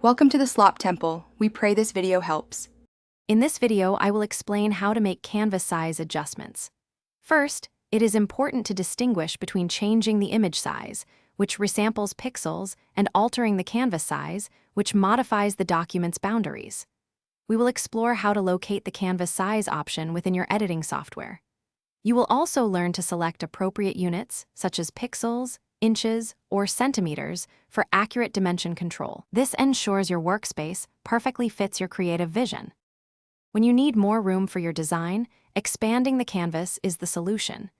Welcome to the Slop Temple. We pray this video helps. In this video, I will explain how to make canvas size adjustments. First, it is important to distinguish between changing the image size, which resamples pixels, and altering the canvas size, which modifies the document's boundaries. We will explore how to locate the canvas size option within your editing software. You will also learn to select appropriate units, such as pixels, inches, or centimeters, for accurate dimension control. This ensures your workspace perfectly fits your creative vision. When you need more room for your design, expanding the canvas is the solution.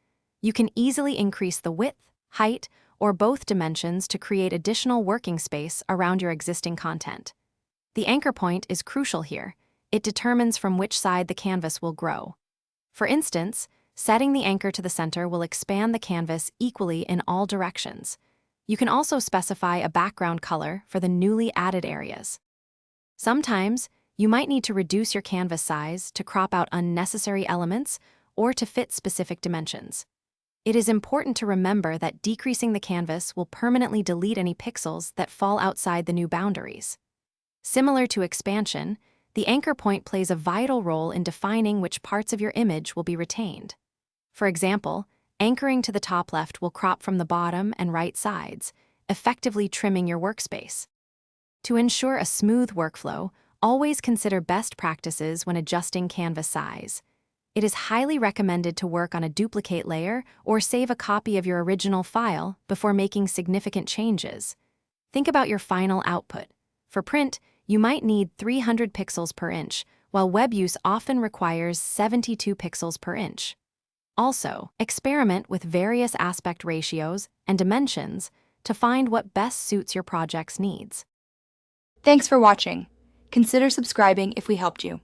You can easily increase the width, height, or both dimensions to create additional working space around your existing content. The anchor point is crucial here. It determines from which side the canvas will grow. For instance, setting the anchor to the center will expand the canvas equally in all directions. You can also specify a background color for the newly added areas. Sometimes, you might need to reduce your canvas size to crop out unnecessary elements or to fit specific dimensions. It is important to remember that decreasing the canvas will permanently delete any pixels that fall outside the new boundaries. Similar to expansion, the anchor point plays a vital role in defining which parts of your image will be retained. For example, anchoring to the top left will crop from the bottom and right sides, effectively trimming your workspace. To ensure a smooth workflow, always consider best practices when adjusting canvas size. It is highly recommended to work on a duplicate layer or save a copy of your original file before making significant changes. Think about your final output. For print, you might need 300 pixels per inch, while web use often requires 72 pixels per inch. Also, experiment with various aspect ratios and dimensions to find what best suits your project's needs. Thanks for watching. Consider subscribing if we helped you.